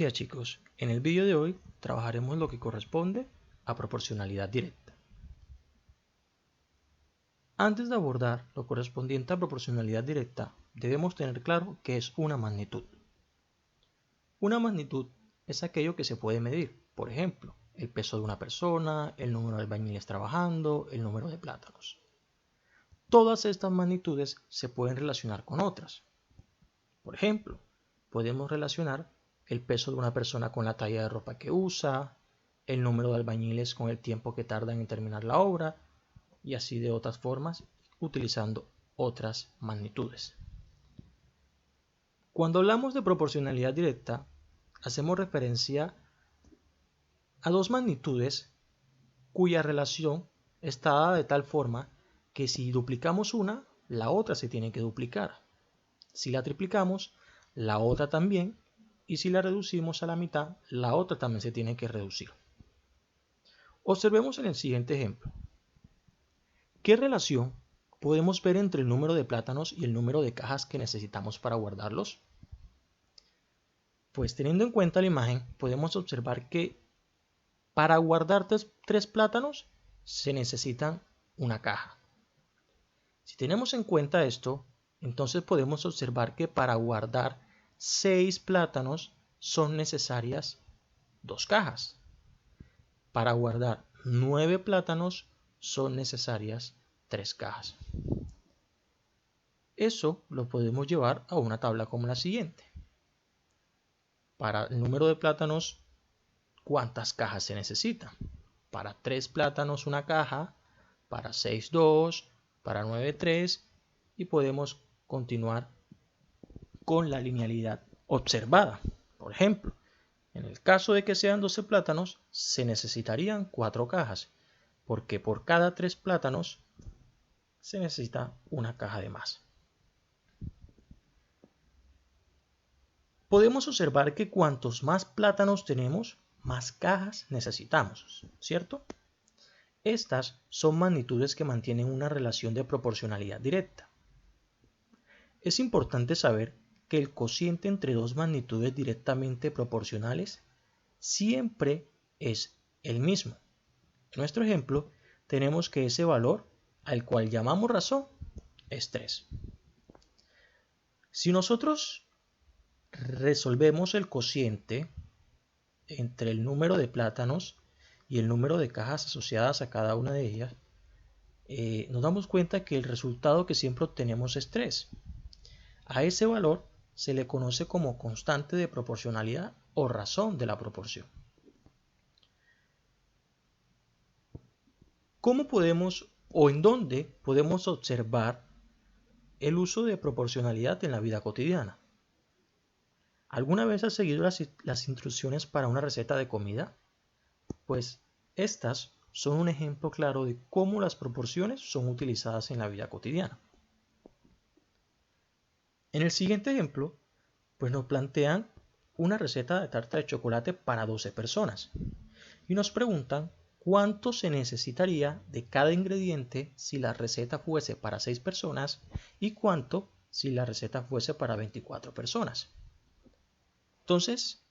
días chicos, en el vídeo de hoy trabajaremos lo que corresponde a proporcionalidad directa. Antes de abordar lo correspondiente a proporcionalidad directa, debemos tener claro qué es una magnitud. Una magnitud es aquello que se puede medir, por ejemplo, el peso de una persona, el número de albañiles trabajando, el número de plátanos. Todas estas magnitudes se pueden relacionar con otras. Por ejemplo, podemos relacionar el peso de una persona con la talla de ropa que usa, el número de albañiles con el tiempo que tardan en terminar la obra, y así de otras formas, utilizando otras magnitudes. Cuando hablamos de proporcionalidad directa, hacemos referencia a dos magnitudes cuya relación está dada de tal forma que si duplicamos una, la otra se tiene que duplicar. Si la triplicamos, la otra también, y si la reducimos a la mitad, la otra también se tiene que reducir. Observemos en el siguiente ejemplo. ¿Qué relación podemos ver entre el número de plátanos y el número de cajas que necesitamos para guardarlos? Pues teniendo en cuenta la imagen, podemos observar que para guardar tres plátanos se necesitan una caja. Si tenemos en cuenta esto, entonces podemos observar que para guardar 6 plátanos son necesarias 2 cajas. Para guardar 9 plátanos son necesarias 3 cajas. Eso lo podemos llevar a una tabla como la siguiente. Para el número de plátanos, ¿cuántas cajas se necesitan? Para 3 plátanos una caja, para 6 2, para 9 3 y podemos continuar con la linealidad observada. Por ejemplo, en el caso de que sean 12 plátanos, se necesitarían 4 cajas, porque por cada 3 plátanos se necesita una caja de más. Podemos observar que cuantos más plátanos tenemos, más cajas necesitamos, ¿cierto? Estas son magnitudes que mantienen una relación de proporcionalidad directa. Es importante saber que el cociente entre dos magnitudes directamente proporcionales siempre es el mismo. En nuestro ejemplo, tenemos que ese valor, al cual llamamos razón, es 3. Si nosotros resolvemos el cociente entre el número de plátanos y el número de cajas asociadas a cada una de ellas, nos damos cuenta que el resultado que siempre obtenemos es 3. A ese valor se le conoce como constante de proporcionalidad o razón de la proporción. ¿Cómo podemos o en dónde podemos observar el uso de proporcionalidad en la vida cotidiana? ¿Alguna vez has seguido las instrucciones para una receta de comida? Pues estas son un ejemplo claro de cómo las proporciones son utilizadas en la vida cotidiana. En el siguiente ejemplo, pues nos plantean una receta de tarta de chocolate para 12 personas y nos preguntan cuánto se necesitaría de cada ingrediente si la receta fuese para 6 personas y cuánto si la receta fuese para 24 personas. Entonces,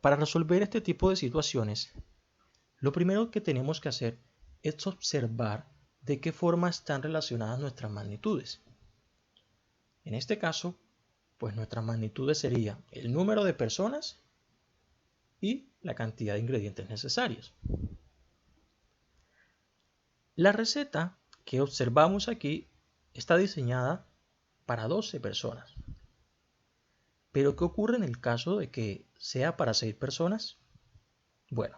para resolver este tipo de situaciones, lo primero que tenemos que hacer es observar de qué forma están relacionadas nuestras magnitudes. En este caso, pues nuestras magnitudes serían el número de personas y la cantidad de ingredientes necesarios. La receta que observamos aquí está diseñada para 12 personas. ¿Pero qué ocurre en el caso de que sea para 6 personas? Bueno,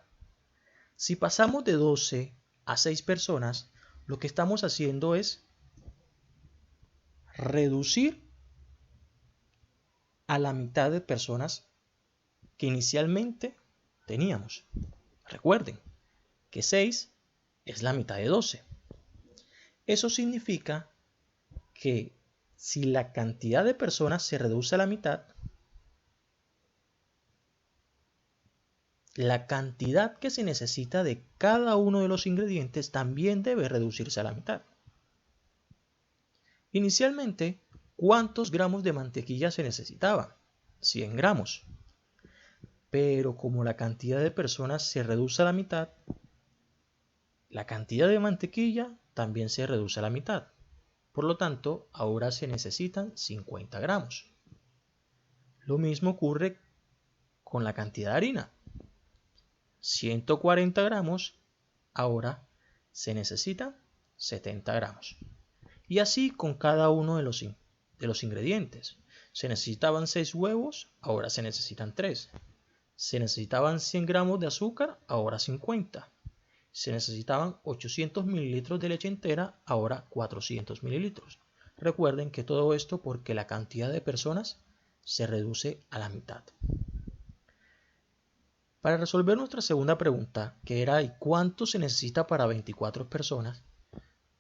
si pasamos de 12 a 6 personas, lo que estamos haciendo es reducir a la mitad de personas que inicialmente teníamos. Recuerden que 6 es la mitad de 12. Eso significa que si la cantidad de personas se reduce a la mitad, la cantidad que se necesita de cada uno de los ingredientes también debe reducirse a la mitad. Inicialmente, ¿cuántos gramos de mantequilla se necesitaban? 100 gramos. pero como la cantidad de personas se reduce a la mitad, la cantidad de mantequilla también se reduce a la mitad. Por lo tanto, ahora se necesitan 50 gramos. Lo mismo ocurre con la cantidad de harina. 140 gramos, ahora se necesitan 70 gramos. Y así con cada uno de los ingredientes. Se necesitaban 6 huevos, ahora se necesitan 3. Se necesitaban 100 gramos de azúcar, ahora 50. Se necesitaban 800 mililitros de leche entera, ahora 400 mililitros. Recuerden que todo esto porque la cantidad de personas se reduce a la mitad. Para resolver nuestra segunda pregunta, que era ¿y cuánto se necesita para 24 personas?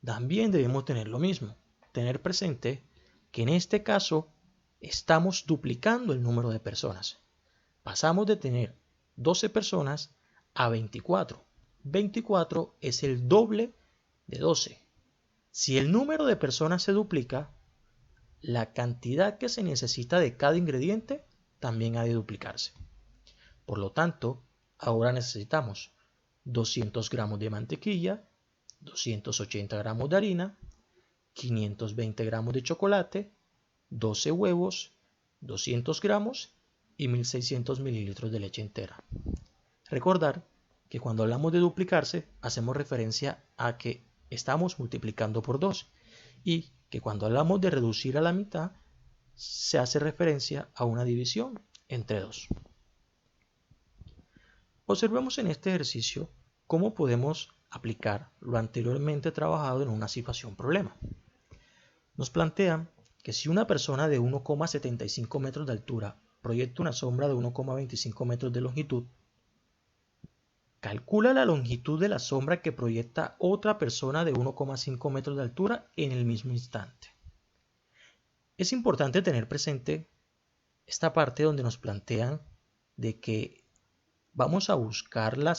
También debemos tener lo mismo, tener presente que en este caso estamos duplicando el número de personas. Pasamos de tener 12 personas a 24. 24 es el doble de 12. Si el número de personas se duplica, la cantidad que se necesita de cada ingrediente también ha de duplicarse. Por lo tanto, ahora necesitamos 200 gramos de mantequilla, 280 gramos de harina, 520 gramos de chocolate, 12 huevos, 200 gramos y 1600 mililitros de leche entera. Recordar que cuando hablamos de duplicarse, hacemos referencia a que estamos multiplicando por 2 y que cuando hablamos de reducir a la mitad, se hace referencia a una división entre 2. Observemos en este ejercicio cómo podemos aplicar lo anteriormente trabajado en una situación problema. Nos plantean que si una persona de 1,75 metros de altura proyecta una sombra de 1,25 metros de longitud, calcula la longitud de la sombra que proyecta otra persona de 1,5 metros de altura en el mismo instante. Es importante tener presente esta parte donde nos plantean de que vamos a buscar la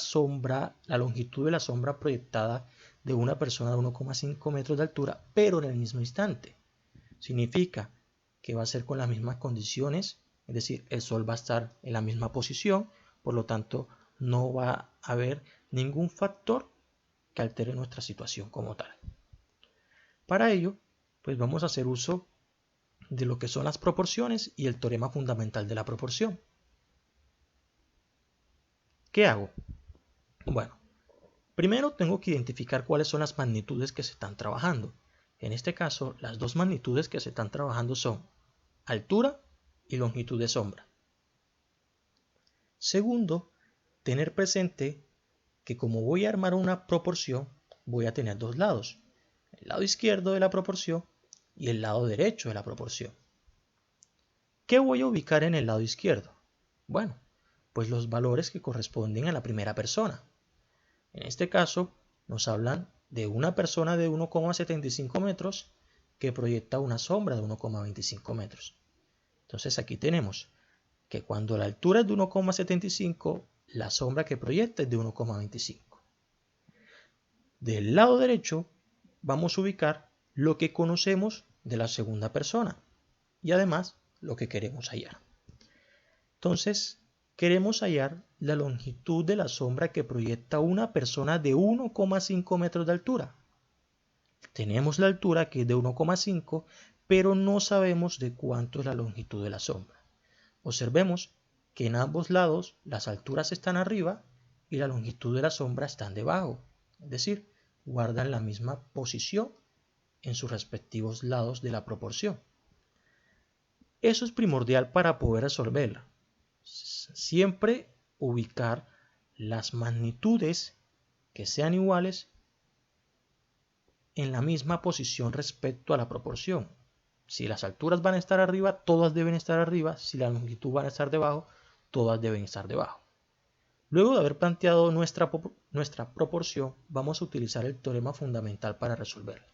longitud de la sombra proyectada de una persona de 1,5 metros de altura, pero en el mismo instante. Significa que va a ser con las mismas condiciones, es decir, el sol va a estar en la misma posición, por lo tanto no va a haber ningún factor que altere nuestra situación como tal. Para ello, pues vamos a hacer uso de lo que son las proporciones y el teorema fundamental de la proporción. ¿Qué hago? Bueno, primero tengo que identificar cuáles son las magnitudes que se están trabajando. En este caso, las dos magnitudes que se están trabajando son altura y longitud de sombra. Segundo, tener presente que como voy a armar una proporción, voy a tener dos lados. El lado izquierdo de la proporción y el lado derecho de la proporción. ¿Qué voy a ubicar en el lado izquierdo? Bueno, pues los valores que corresponden a la primera persona. En este caso, nos hablan de una persona de 1,75 metros que proyecta una sombra de 1,25 metros. Entonces aquí tenemos que cuando la altura es de 1,75, la sombra que proyecta es de 1,25. Del lado derecho vamos a ubicar lo que conocemos de la segunda persona y además lo que queremos hallar. Entonces, queremos hallar la longitud de la sombra que proyecta una persona de 1,5 metros de altura. Tenemos la altura que es de 1,5, pero no sabemos de cuánto es la longitud de la sombra. Observemos que en ambos lados las alturas están arriba y la longitud de la sombra están debajo, es decir, guardan la misma posición en sus respectivos lados de la proporción. Eso es primordial para poder resolverla. Siempre ubicar las magnitudes que sean iguales en la misma posición respecto a la proporción. Si las alturas van a estar arriba, todas deben estar arriba. Si la longitud van a estar debajo, todas deben estar debajo. Luego de haber planteado nuestra proporción, vamos a utilizar el teorema fundamental para resolverla.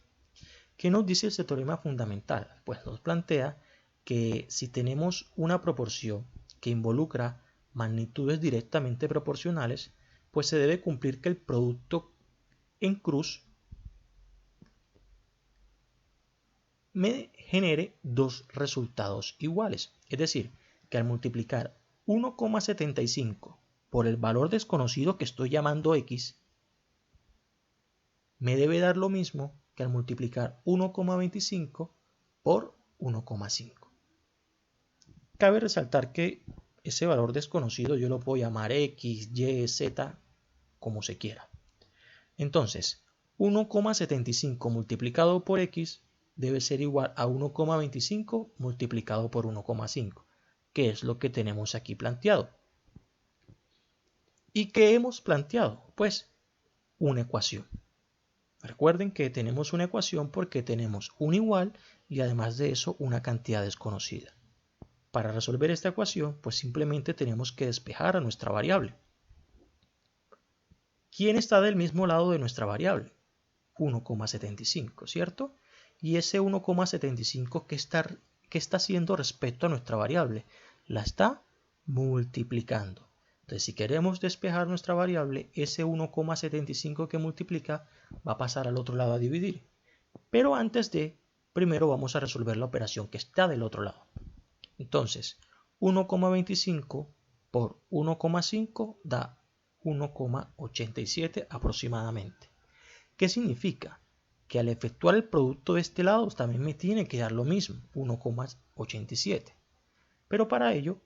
¿Qué nos dice ese teorema fundamental? Pues nos plantea que si tenemos una proporción que involucra magnitudes directamente proporcionales, pues se debe cumplir que el producto en cruz me genere dos resultados iguales. Es decir, que al multiplicar 1,75 por el valor desconocido que estoy llamando x me debe dar lo mismo que al multiplicar 1,25 por 1,5. Cabe resaltar que ese valor desconocido yo lo puedo llamar x, y, z, como se quiera. Entonces, 1,75 multiplicado por x debe ser igual a 1,25 multiplicado por 1,5, que es lo que tenemos aquí planteado. ¿Y qué hemos planteado? Pues una ecuación. Recuerden que tenemos una ecuación porque tenemos un igual y además de eso una cantidad desconocida. Para resolver esta ecuación, pues simplemente tenemos que despejar a nuestra variable. ¿Quién está del mismo lado de nuestra variable? 1,75, ¿cierto? Y ese 1,75, ¿qué está haciendo respecto a nuestra variable? La está multiplicando. Entonces, si queremos despejar nuestra variable, ese 1,75 que multiplica va a pasar al otro lado a dividir. Pero primero vamos a resolver la operación que está del otro lado. Entonces, 1,25 por 1,5 da 1,87 aproximadamente. ¿Qué significa? Que al efectuar el producto de este lado también me tiene que dar lo mismo, 1,87. Pero para ello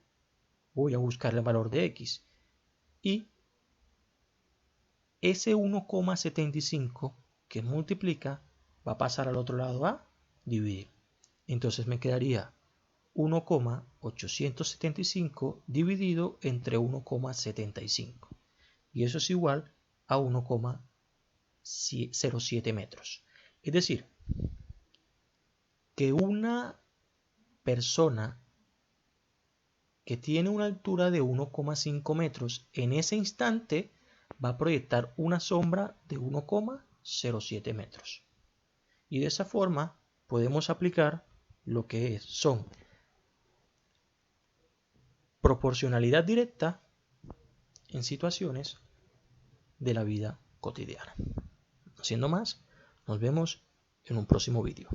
voy a buscar el valor de x. Y ese 1,75 que multiplica va a pasar al otro lado a dividir. Entonces me quedaría 1,875 dividido entre 1,75. Y eso es igual a 1,07 metros. Es decir, que una persona que tiene una altura de 1,5 metros en ese instante va a proyectar una sombra de 1,07 metros. Y de esa forma podemos aplicar lo que son proporcionalidad directa en situaciones de la vida cotidiana. No siendo más, nos vemos en un próximo vídeo.